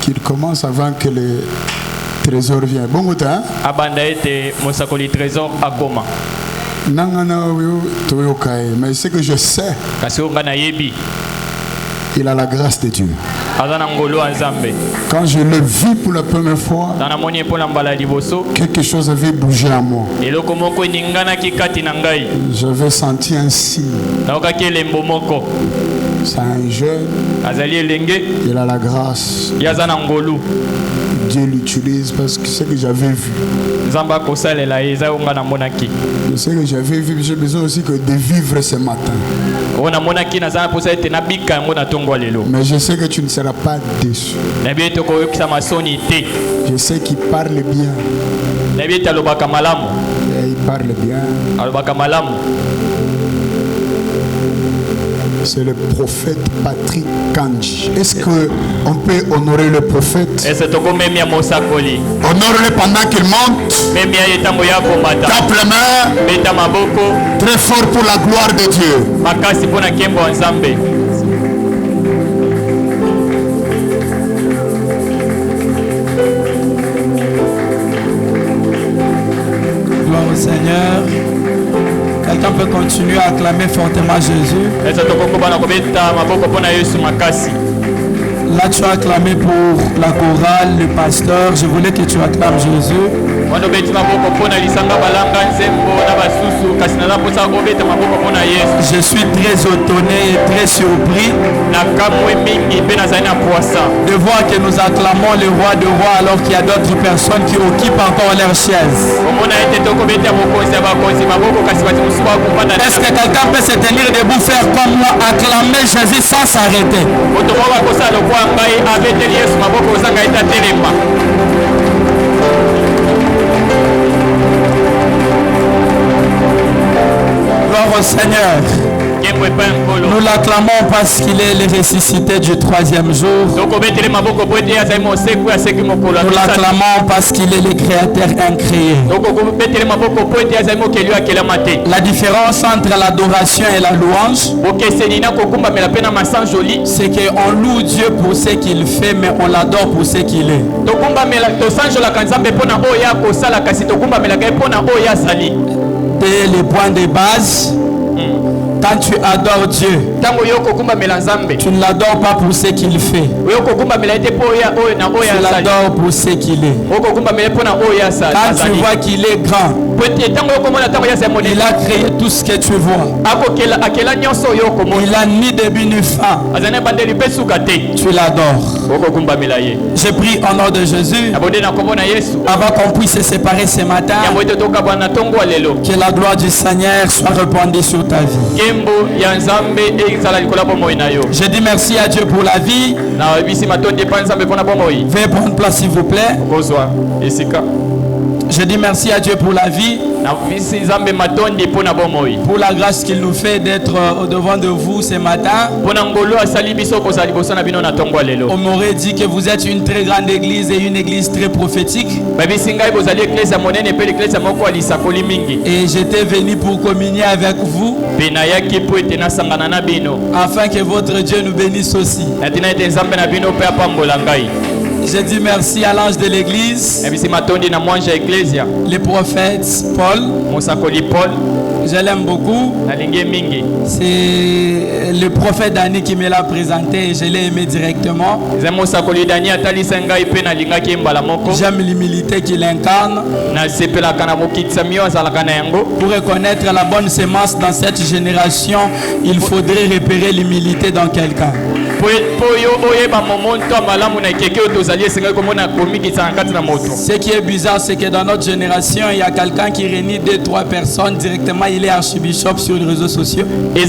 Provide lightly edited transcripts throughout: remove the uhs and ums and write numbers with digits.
qu'il commence avant que le trésor vienne. Bon matin. Mais ce que je sais, il a la grâce de Dieu. Quand je le vis pour la première fois, quelque chose avait bougé à moi. J'avais senti un signe. C'est un jeune. Il a la grâce. Dieu l'utilise parce que c'est ce que j'avais vu. Ce que j'avais vu, j'ai besoin aussi de vivre ce matin. Mais je sais que tu ne seras pas déçu. Je sais qu'il parle bien. Et il parle bien. C'est le prophète Patrick Kanji. Est-ce qu'on peut honorer le prophète? Honore-le pendant qu'il monte. Tape les mains. Très fort pour la gloire de Dieu. Gloire au Seigneur. Quelqu'un peut continuer à acclamer fortement Jésus. Là, tu as acclamé pour la chorale, le pasteur. Je voulais que tu acclames Jésus. Je suis très étonné et très surpris de voir que nous acclamons le roi de rois alors qu'il y a d'autres personnes qui occupent encore leur chaise. Est-ce que quelqu'un peut se tenir debout, faire comme moi, acclamer Jésus sans s'arrêter? Gloire au Seigneur. Nous l'acclamons parce qu'il est le ressuscité du troisième jour. Nous l'acclamons parce qu'il est le créateur incréé. La différence entre l'adoration et la louange, c'est qu'on loue Dieu pour ce qu'il fait, mais on l'adore pour ce qu'il est. C'est le point de base. Quand tu adores Dieu, tu ne l'adores pas pour ce qu'il fait. Tu l'adores pour ce qu'il est. Quand tu vois qu'il est grand, il a créé tout ce que tu vois. Il a ni début ni fin. Tu l'adores. Je prie au nom de Jésus, avant qu'on puisse se séparer ce matin, que la gloire du Seigneur soit répandue sur ta vie. Je dis merci à Dieu pour la vie. Veuillez prendre place s'il vous plaît. Je dis merci à Dieu pour la vie, pour la grâce qu'il nous fait d'être au devant de vous ce matin. On m'aurait dit que vous êtes une très grande église et une église très prophétique. Et j'étais venu pour communier avec vous, afin que votre Dieu nous bénisse aussi. Je dis merci à l'ange de l'église, le prophète Paul. Je l'aime beaucoup. C'est le prophète Dani qui me l'a présenté et je l'ai aimé directement. J'aime l'humilité qu'il incarne. Pour reconnaître la bonne semence dans cette génération, il faudrait repérer l'humilité dans quelqu'un. Ce qui est bizarre, c'est que dans notre génération, il y a quelqu'un qui réunit 2-3 personnes directement. Il est archibishop sur les réseaux sociaux. Les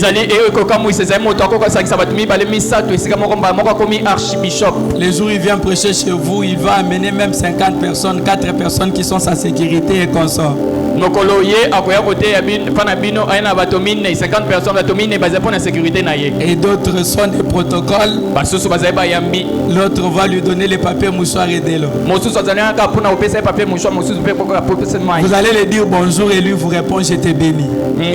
jours où il vient prêcher chez vous, il va amener même 50 personnes, 4 personnes qui sont sa sécurité et consorts. Mokolo ye akoya kote ya pana bino ayena batomine 50 personnes batomine baza pour la sécurité na ye. Et d'autres sont des protocoles. Basusu baza ba yambi. L'autre va lui donner les papiers mouchoirs et de l'eau. Mosusu azana ka pour na opesa papier mouchoir mosusu pe pour opesa mai. Vous allez lui dire bonjour et lui vous répond je t'ai béni.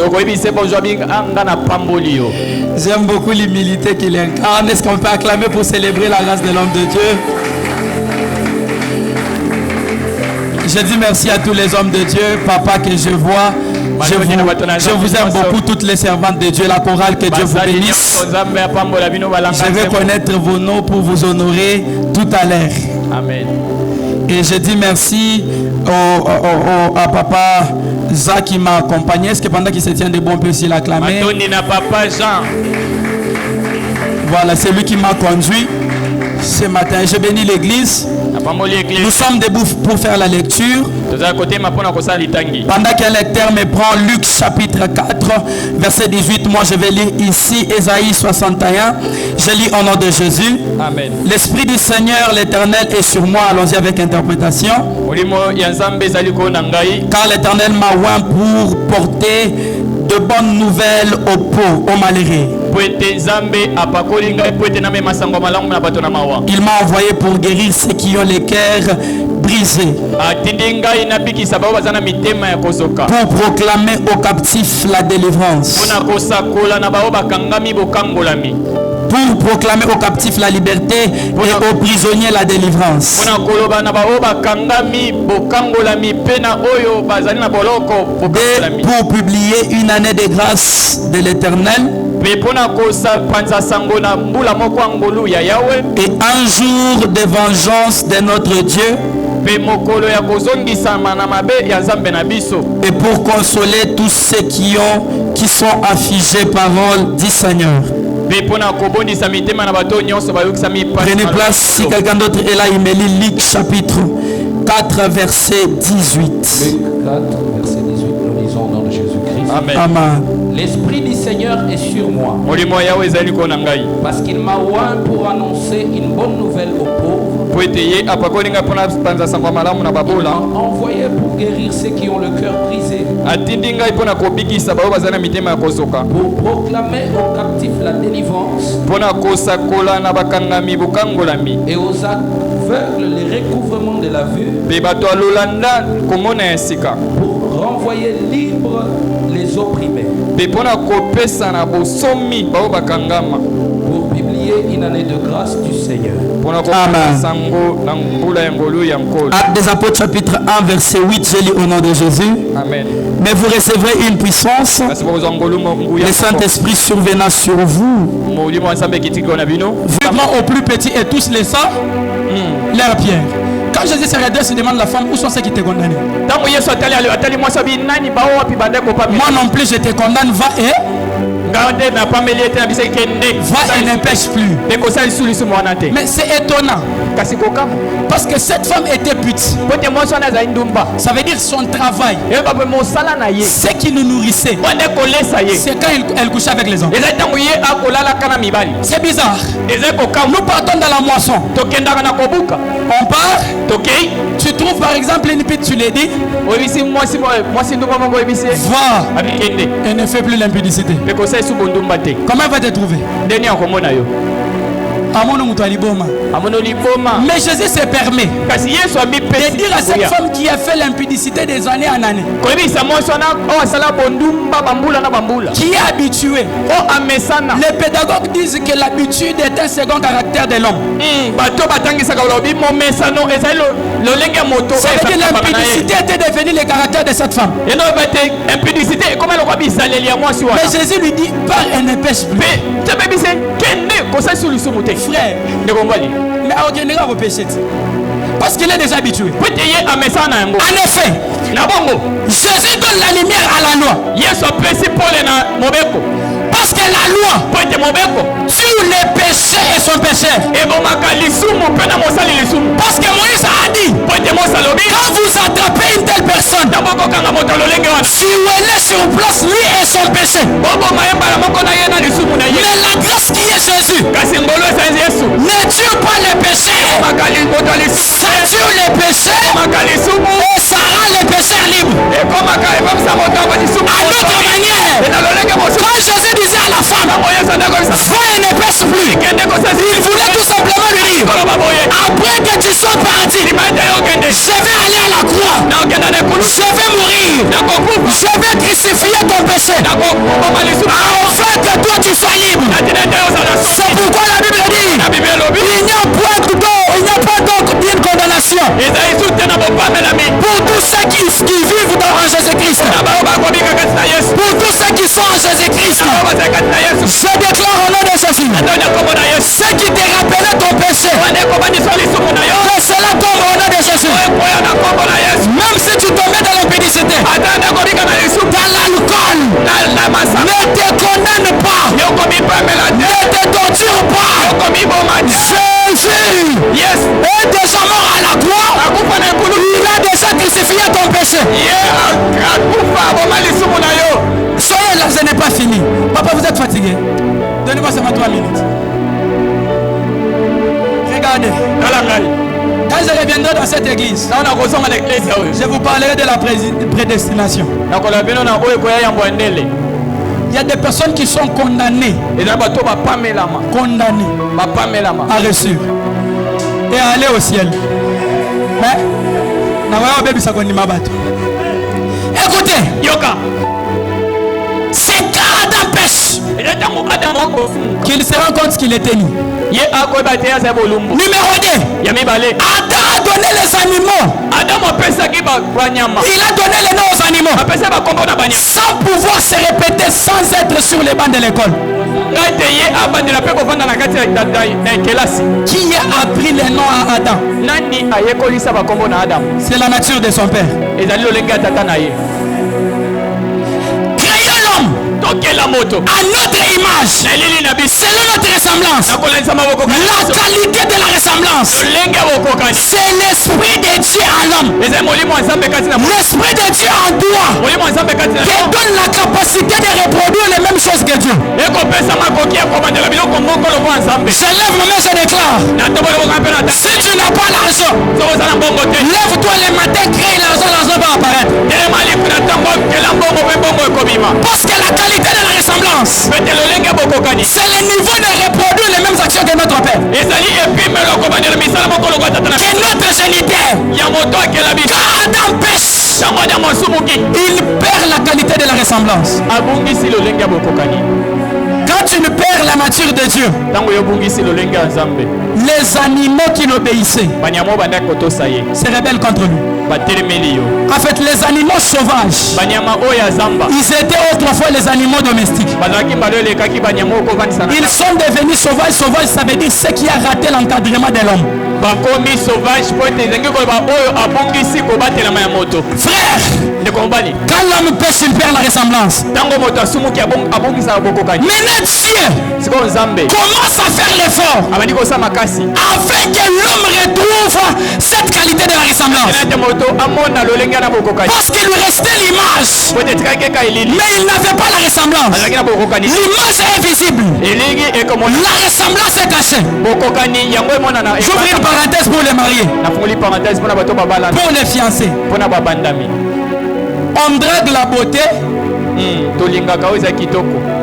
Okoyebi c'est bonjour bi anga na pamboli yo. J'aime beaucoup l'humilité qu'il incarne. Est-ce qu'on peut acclamer pour célébrer la grâce de l'homme de Dieu? Je dis merci à tous les hommes de Dieu, papa que je vois. Je vous aime beaucoup, toutes les servantes de Dieu, la chorale, que Dieu vous bénisse. Je vais connaître vos noms pour vous honorer tout à l'heure. Amen. Et je dis merci à papa Zach qui m'a accompagné. Est-ce que pendant qu'il se tient debout, on peut aussi l'acclamer? Papa Jean. Voilà, c'est lui qui m'a conduit ce matin. Je bénis l'église. Nous sommes debout pour faire la lecture. Pendant qu'un lecteur me prend Luc chapitre 4, verset 18, moi je vais lire ici Ésaïe 61. Je lis au nom de Jésus. Amen. L'Esprit du Seigneur l'Éternel est sur moi. Allons-y avec interprétation. Car l'Éternel m'a oint pour porter de bonnes nouvelles aux pauvres, aux malheureux. Il m'a envoyé pour guérir ceux qui ont les cœurs brisés, pour proclamer aux captifs la délivrance, pour proclamer aux captifs la liberté et aux prisonniers la délivrance, pour publier une année de grâce de l'Éternel et un jour de vengeance de notre Dieu, et pour consoler tous ceux qui sont affligés. Parole du Seigneur. Prenez place si quelqu'un d'autre est là. Il me lit Luc chapitre 4 verset 18. Luc 4 verset 18, nous lisons au nom de Jésus-Christ. Amen. Amen. L'Esprit du Seigneur est sur moi, parce qu'il m'a oint pour annoncer une bonne nouvelle aux pauvres. Il m'a envoyé pour guérir ceux qui ont le cœur brisé, pour proclamer aux captifs la délivrance et aux aveugles le recouvrement de la vue, pour renvoyer libres les opprimés, pour publier une année de grâce du Seigneur. Actes des Apôtres chapitre 1 verset 8, je lis au nom de Jésus. Amen. Mais vous recevrez une puissance, le Saint-Esprit survenant sur vous. Vivement aux plus petits et tous les saints, leur pierre. Quand Jésus se redresse, il demande à la femme, où sont ceux qui te condamnent? Moi non plus je te condamne, va et ne pêche plus. Mais c'est étonnant, parce que cette femme était pute. Ça veut dire son travail, ce qui nous nourrissait, c'est quand elle couchait avec les hommes. C'est bizarre. Nous partons dans la moisson, on part. Tu trouves par exemple une pute, tu l'as dit, va et ne fais plus l'impudicité. Comment elle va te trouver? Mais Jésus se permet de dire à cette femme qui a fait l'impudicité des années en année, qui est habituée. Les pédagogues disent que l'habitude est un second caractère de l'homme. Ça veut dire l'impudicité était devenue le caractère de cette femme. Mais Jésus lui dit, pars et ne pêche plus. Frère, mais on va vos péchés parce qu'il est déjà habitué. En effet, Jésus donne la lumière à la loi, parce que la loi tue les péchés et son pécheur. Parce que Moïse a dit, quand vous attrapez une telle personne, tuez-le sur place, lui et son péché. Mais la grâce qui est Jésus ne tue pas les péchés, ça tue les péchés et ça rend les pécheurs libres. dire, après que tu sois parti, je vais aller à la croix, je vais mourir, je vais crucifier ton péché, afin que toi tu sois libre. C'est pourquoi la Bible dit, il n'y a pas donc d'une condamnation pour tous ceux qui vivent en Jésus-Christ. Pour tous ceux qui sont en Jésus-Christ, je déclare au nom de Jésus, ceux qui te rappellent ton péché, que cela tombe au nom de Jésus. Même si tu tombes dans l'impudicité, dans l'alcool, ne te condamne pas, ne te torture pas. Jésus est déjà mort à la croix. Il a déjà crucifié ton péché. Soyez là, ce n'est pas fini. Papa, vous êtes fatigué. Donnez-moi seulement 3 minutes. Regardez. Quand je reviendrai dans cette église, je vous parlerai de la prédestination. Il y a des personnes qui sont condamnées à reçu et à aller au ciel. Mais écoutez, c'est quand Adam pêche qu'il se rend compte qu'il était nu. Numéro 2, Adam a donné les animaux. Il a donné les noms aux animaux sans pouvoir se répéter, sans être sur les bancs de l'école. Qui a appris les noms à Adam? C'est la nature de son père. À notre image, selon notre ressemblance. La qualité de la ressemblance, c'est l'esprit de Dieu en l'homme. L'esprit de Dieu en toi qui donne la capacité de reproduire les mêmes choses que Dieu. Je lève ma main, je déclare, si tu n'as pas l'argent, lève-toi le matin, crée l'argent va apparaître. Parce que la qualité de la ressemblance, c'est le niveau de reproduire les mêmes actions que notre père, que notre géniteur. Quand Adam pêche, il perd la qualité de la ressemblance. Quand tu ne perds la nature de Dieu, les animaux qui l'obéissaient se rebellent contre lui. En fait, les animaux sauvages, ils étaient autrefois les animaux domestiques. Ils sont devenus sauvages. Sauvages, ça veut dire ceux qui a raté l'encadrement de l'homme. Frère, quand l'homme pêche, il perd la ressemblance. Maintenant, Dieu commence à faire l'effort afin que l'homme retrouve cette qualité de la ressemblance. Parce qu'il lui restait l'image, mais il n'avait pas la ressemblance. L'image est visible, la ressemblance est cachée. J'ouvre une parenthèse pour les mariés, pour les fiancés. On drague la beauté,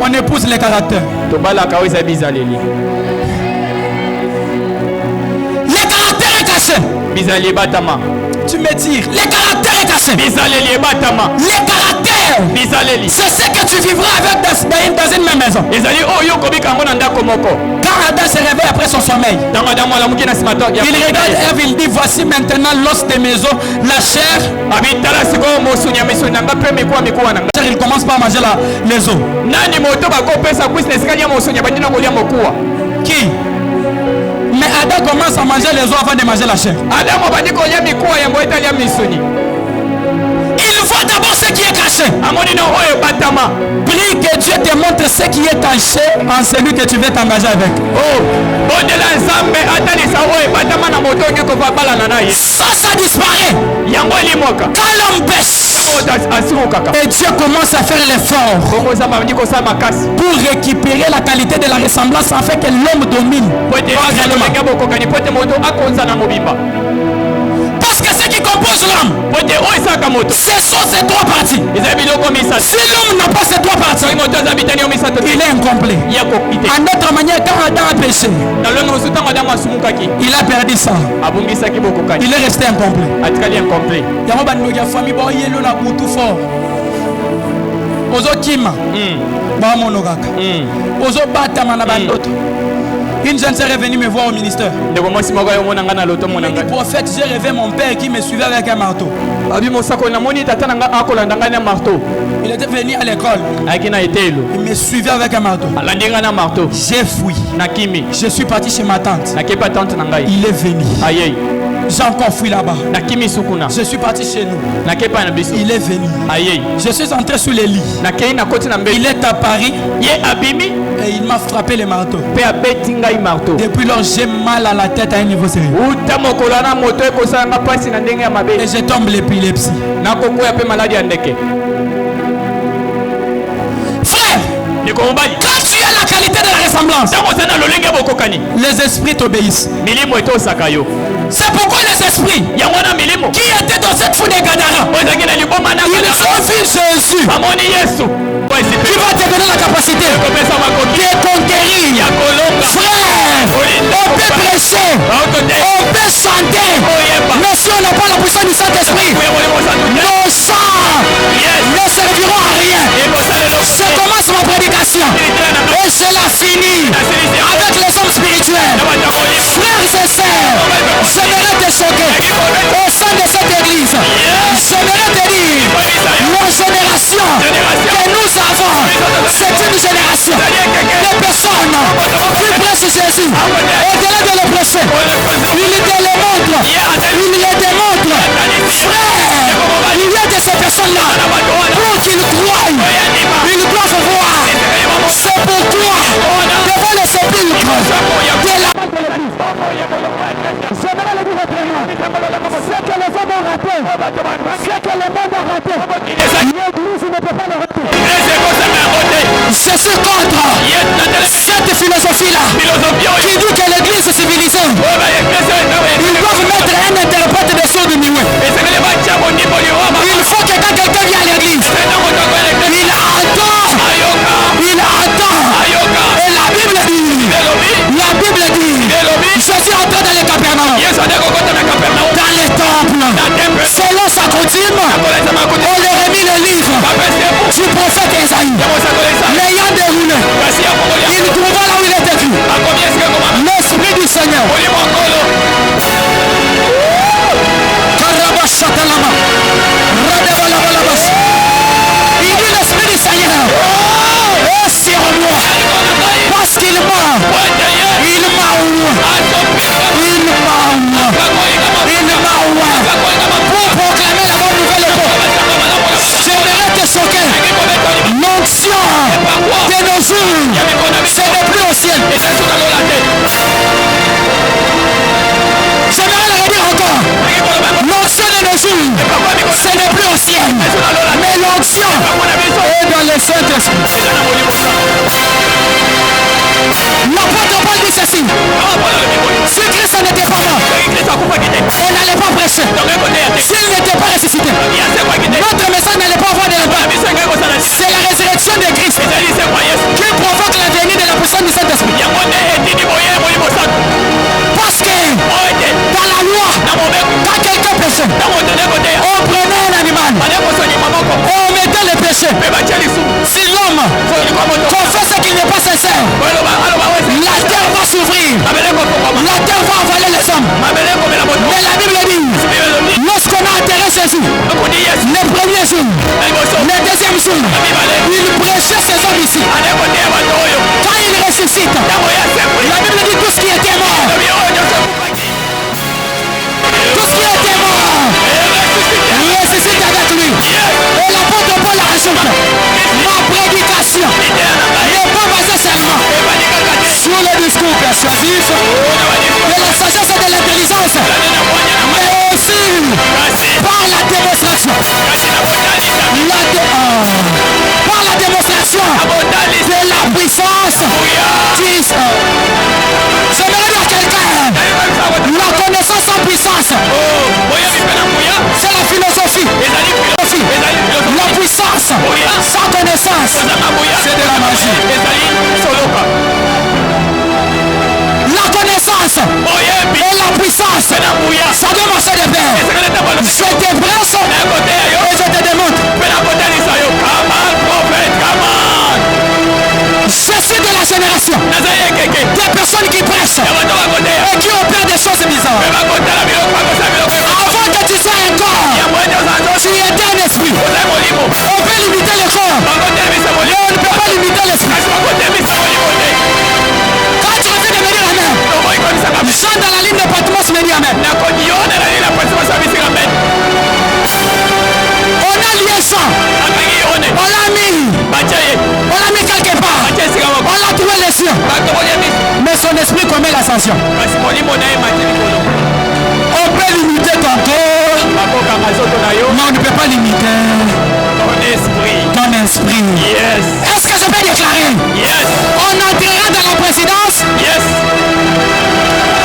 on épouse les caractères. Les caractères est caché. Tu me tires. Les caractères est caché. Les caractères, c'est ce que tu vivras avec dans une même maison. Quand Adam se réveille après son sommeil, il regarde Ève, il dit voici maintenant l'os de maison, la chair. Il commence par manger les os. Qui? Mais Adam commence à manger les os avant de manger la chair. Il voit d'abord ce qui est caché. Prie que Dieu te montre ce qui est caché en celui que tu veux t'engager avec. Ça disparaît. Quand l'homme baisse, et Dieu commence à faire l'effort pour récupérer la qualité de la ressemblance afin que l'homme domine. Parce que ce qui compose l'homme, Ce sont ces trois parties. Si l'homme n'a pas ces trois parties, il est incomplet. En d'autres manières, quand Adam a péché, il a perdu ça. Il est resté incomplet. Une jeune sœur est venue me voir au ministère. Le prophète, j'ai rêvé mon père qui me suivait avec un marteau. Il était venu à l'école. Il me suivait avec un marteau. J'ai fui. Je suis parti chez ma tante. Il est venu. J'ai encore fui là-bas. Je suis parti chez nous. Il est venu. Je suis entré sous les lits. Il est à Paris. Et il m'a frappé le marteau. Depuis lors, j'ai mal à la tête à un niveau sérieux. Et je tombe l'épilepsie. Frère, quand tu as la qualité de la ressemblance, les esprits t'obéissent. C'est pourquoi les esprits qui étaient dans cette foule de Gadara, ils ont vu Jésus qui va te donner la capacité de conquérir. Frère, on peut prêcher, on peut chanter, mais si on n'a pas la puissance du Saint-Esprit, nos chants ne serviront à rien. Je commence ma prédication et je la finis avec les hommes spirituels. Frères et sœurs, j'aimerais te choquer au sein de cette église. J'aimerais te dire, la génération que nous avons, c'est une génération de personnes qui prêchent Jésus. Au-delà de le prêcher, il te le montre, il le démontre. Frère, il y a de ces personnes-là pour qu'ils croient, ils doivent voir. C'est pour toi, devant le sépulcre de la j'aimerais le dire autrement. C'est que les hommes ont raté. C'est que le monde a raté. L'église ne peut pas le rater. Je suis contre cette philosophie-là qui dit que l'église est civilisée. Ils doivent mettre un interprète des sons de Nioué. Il faut que quand quelqu'un vient à l'église, il attend. Et la Bible dit, Jésus entra dans les Capernaum, dans les temples, selon sa coutume, on leur remis le livre du prophète Esaïe. L'ayant déroulé, il trouva là où il est écrit l'Esprit du Seigneur. Il dit l'Esprit du Seigneur est sur moi parce qu'il m'a pour proclamer la bonne nouvelle au peuple. J'aimerais te choquer. L'onction de nos jours, ce n'est plus au ciel. J'aimerais le redire encore. L'onction de nos jours, ce n'est plus au ciel. Mais l'onction est dans le Saint-Esprit. L'apôtre Paul dit ceci. Si Christ n'était pas mort, on n'allait pas prêcher. S'il n'était pas ressuscité, notre message n'allait pas avoir de l'impact. C'est la résurrection de Christ qui provoque la venue de la puissance du Saint-Esprit. Parce que dans la loi, quand quelqu'un péchait, on prenait un animal, on mettait le péché. Si l'homme confesse qu'il n'est pas sincère, la terre va s'ouvrir, la terre va avaler les hommes. Mais la Bible dit, lorsqu'on a enterré Jésus, le premier jour, le deuxième jour, il prêchait ses hommes ici. Quand il ressuscite, la Bible dit tout ce qui était mort, ressuscite avec lui. Et l'apôtre Paul ajoute, ma prédication n'est pas basée seulement sur le discours persuasif de la sagesse et de l'intelligence, mais aussi par la démonstration. Par la démonstration de la puissance qui j'aimerais dire quelqu'un, la connaissance sans puissance, c'est la philosophie amen. On a lié ça. On l'a mis quelque part. On l'a trouvé les cieux. Mais son esprit commet l'ascension. On peut limiter ton corps, mais on ne peut pas limiter ton esprit. Yes. Est-ce que je peux déclarer? Yes. On entrera dans la présidence. Yes.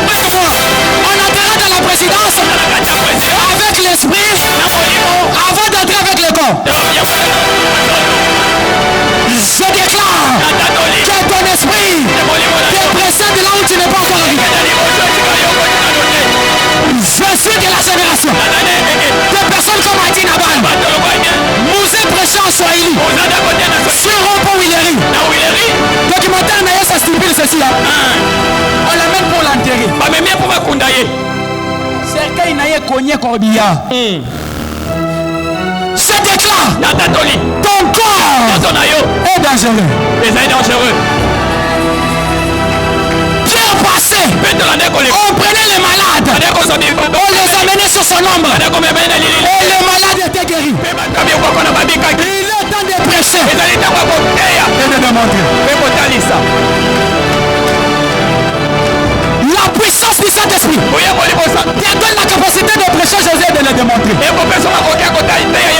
On entrera dans la présidence avec l'esprit avant d'entrer avec le corps. Je déclare que ton esprit te précède de là où tu n'es pas encore arrivé. Je suis de la génération de personnes comme Adi Nabal, Moussé prêchant en Swahili, sur Rompo Willery. Documentaire Naïe, ça stipule ceci là. On l'amène pour l'enterrer. Cercueil Naïe cogné Corbillard. Je déclare ton corps est dangereux. Pierre passé, on prenait les malades, on les amenait sur son ombre et les malades étaient guéris. Il est temps de prêcher et de démontrer la puissance du Saint-Esprit te donne la capacité de prêcher Jésus et de le démontrer.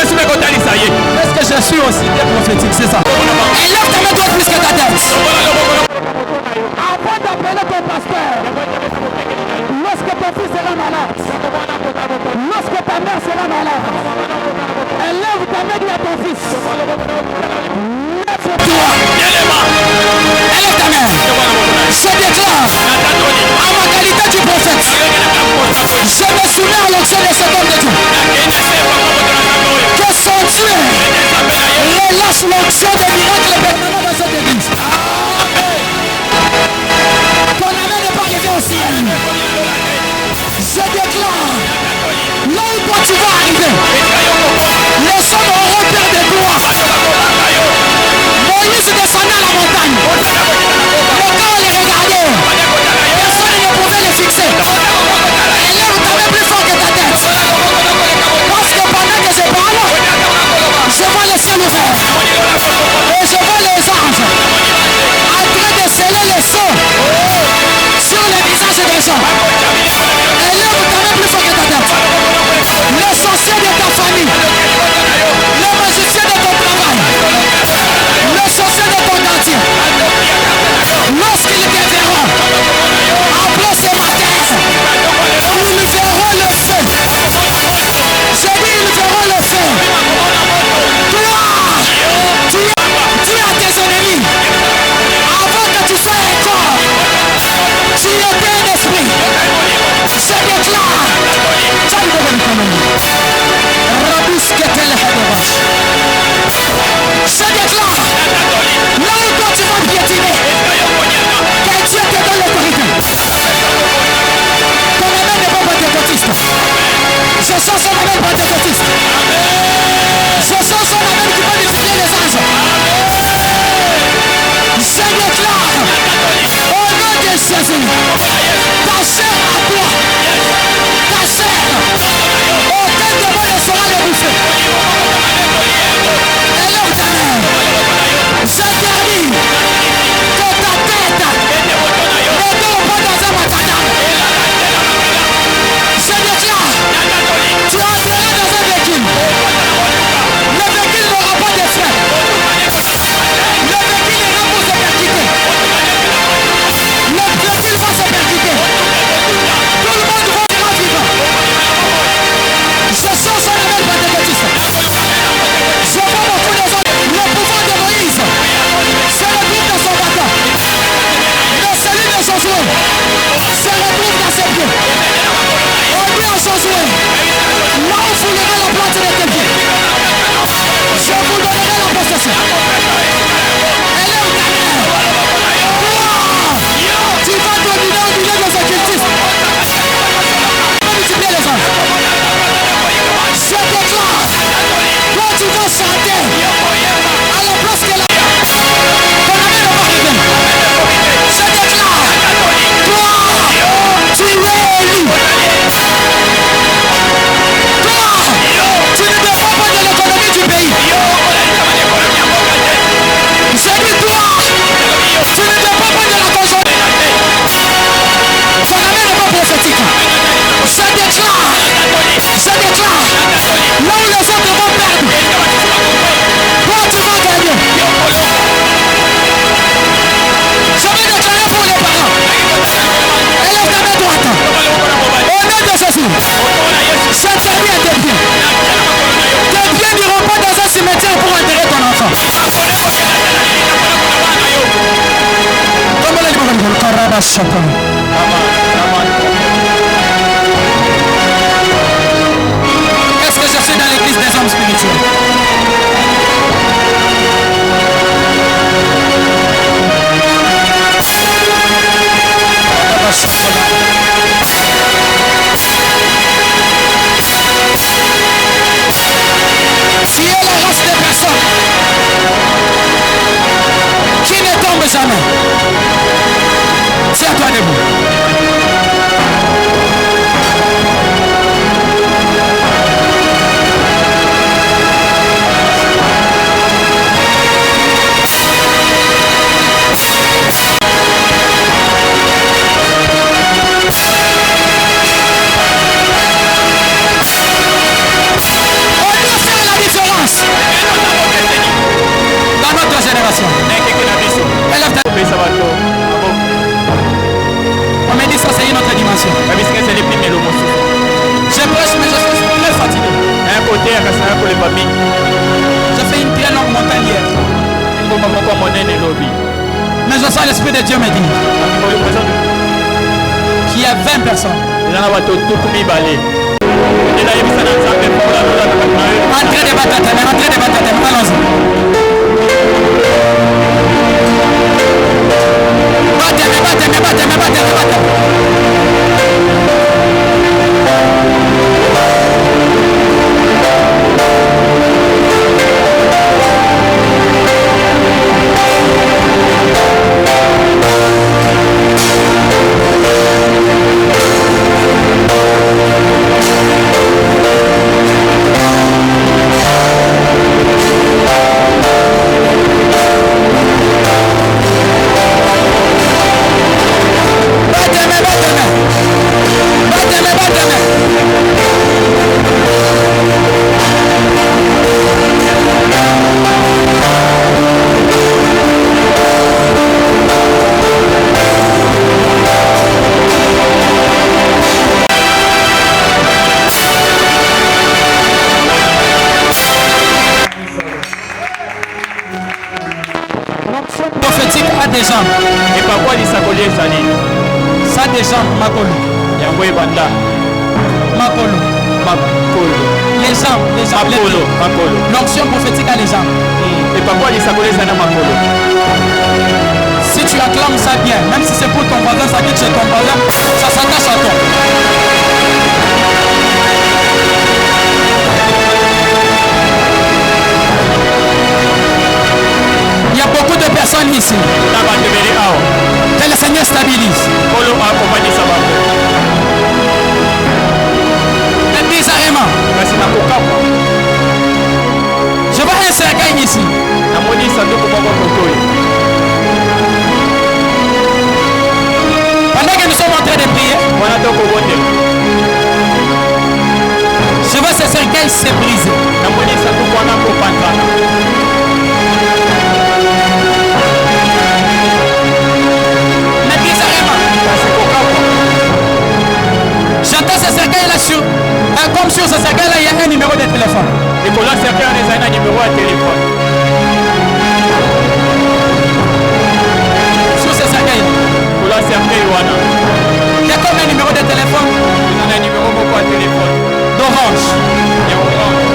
Est-ce que je suis aussi bien prophétique? C'est ça. Élève ta main droite plus que ta tête. Avant d'appeler ton pasteur, lorsque ton fils sera malade, lorsque ta mère sera malade, élève ta main droite à ton fils. Lève-toi. Élève ta main. Je déclare à ma qualité du prophète, je me soumets à l'onction de cet homme de Dieu. Que son Dieu relâche l'onction des miracles permanents dans cette église. Ton amen n'est pas arrivé au ciel. Je déclare, là où toi tu vas arriver, les hommes auront peur de toi. Moïse descendait à la montagne. Le temps on les regardait, personne ne pouvait les fixer. Élève ta main plus fort que ta tête. Parce que pendant que je parle, je vois le ciel ouvert. Et je vois les anges en train de sceller les sceaux sur les visages des gens. Élève ta main plus fort que ta tête. Le sorcier de ta famille, le magicien de ton travail, le sorcier de ton quartier, lorsqu'ils te verront, appelez ce matin Tu es la race des personnes qui ne tombe jamais. Tiens-toi debout. Dans notre génération. On me dit ça, c'est une autre dimension. Je prêche, mais je suis très fatigué. Je fais une très longue montagne hier. Mais je sens l'Esprit de Dieu me dire qu'il y a 20 personnes. Entrez de batatem, allons-y. Battez. Des jambes. Et pourquoi il s'accolier ça dit? Ça des jambes, Makolo. Yangwe Banda. Makolo. Les jambes, Makolo. L'onction prophétique a les jambes. Et pourquoi il s'accolier ça dans Makolo? Si tu acclames ça bien, même si c'est pour ton voisin, ça dit que c'est ton voisin, ça s'attache à toi. Il y a beaucoup de personnes ici. Que le Seigneur stabilise. Bizarrement. Je vois un cercueil ici. Pendant que nous sommes en train de prier, je vois ce cercueil se briser. Mais bizarrement, j'entends ce cercueil là sur, comme sur ce cercueil là il y a un numéro de téléphone. Et pour le cercueil il y a un numéro de téléphone. Sur ce cercueil là. Pour le cercueil il y a comme un numéro de téléphone. Il y a un numéro de téléphone. D'Orange. Il y a Orange.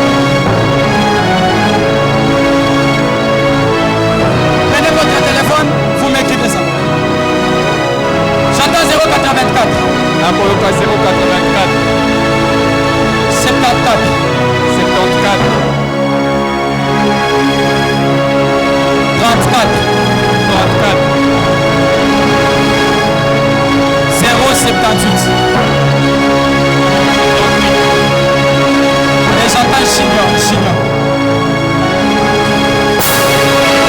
Prenez votre téléphone, vous m'écrivez ça. J'entends 084. Encore 084. 74. 74. 34. 34. 078. Et j'entends Signor.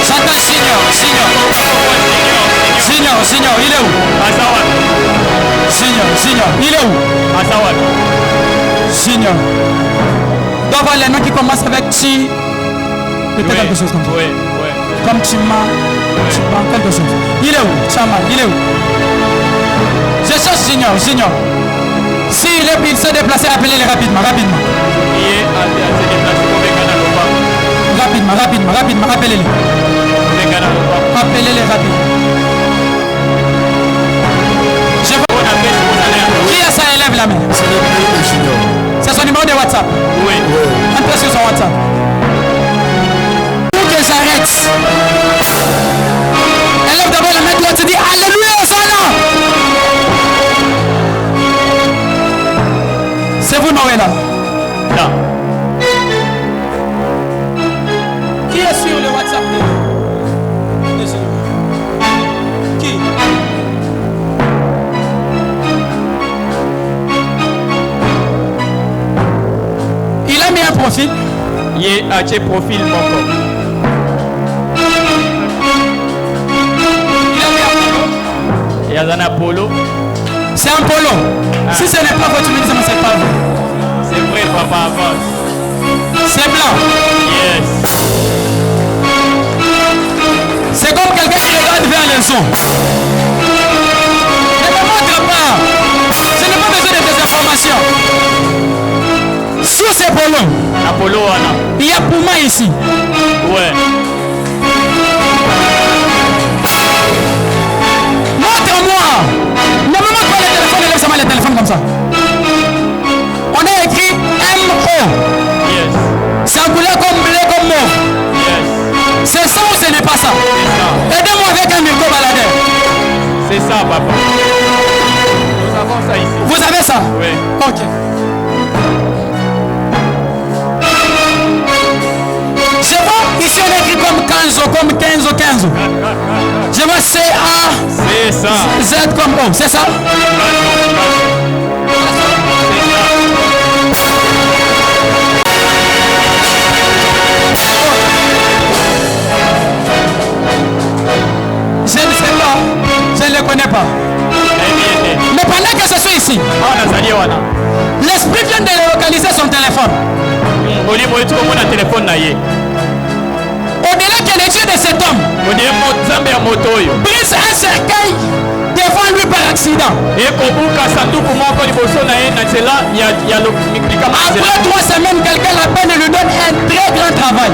J'entends Signor, il est où? Signor, il est où? Signor. Doit avoir les noms qui commencent avec Chi. Peut-être quelque chose comme ça. Oui. Comme Chima, quelque chose. Il est où? Chama, il est où? Je cherche Signor. S'il s'est déplacé, appelez-le rapidement. Rapidement, appelez-le. Appelez-le rapidement. Qui est ça? Élève la main. C'est son numéro de WhatsApp. Oui. Entrez sur son WhatsApp. Pour que j'arrête. Élève d'abord la main droite, tu dis Alléluia, Hosanna. C'est vous, Noël là? Non. Yé ache profil moko. Il y a un Apollo. C'est un polo. Si ce n'est pas votre ministre, c'est pas vous. C'est vrai, papa, avance. C'est blanc. Yes. C'est comme quelqu'un qui regarde vers les sons. Ne me montre pas. Je n'ai pas besoin de tes informations. Sous ces polos, Apollo, Anna. il y a Pouma ici. Ouais. Montre-moi. Ne me montre pas le téléphone, laisse-moi le téléphone comme ça. On a écrit M-O. Yes. C'est un couleur comme bleu, comme mauve. Yes. C'est ça ou ce n'est pas ça? C'est ça. Aidez-moi avec un micro baladeur. C'est ça, papa. Nous avons ça ici. Vous avez ça? Oui. Ok. Je vois ici on écrit comme 15, comme 15, 15. Je vois C-A. C'est ça. Z comme O, c'est ça? Je ne sais pas, je ne le connais pas. Mais pendant que je suis ici, l'esprit vient de localiser son téléphone. Au-delà que les yeux de cet homme brise un cercueil devant lui par accident. Après 3 semaines, quelqu'un l'appelle et lui donne un très grand travail.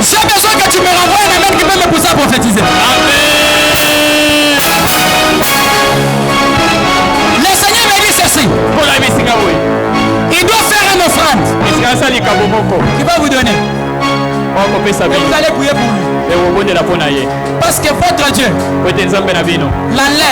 J'ai besoin que tu me renvoies un amen qui peut me pousser à prophétiser. Le Seigneur me dit ceci. Il doit faire une offrande. Qui va vous donner. Vous allez prier pour lui. Parce que votre Dieu l'enlève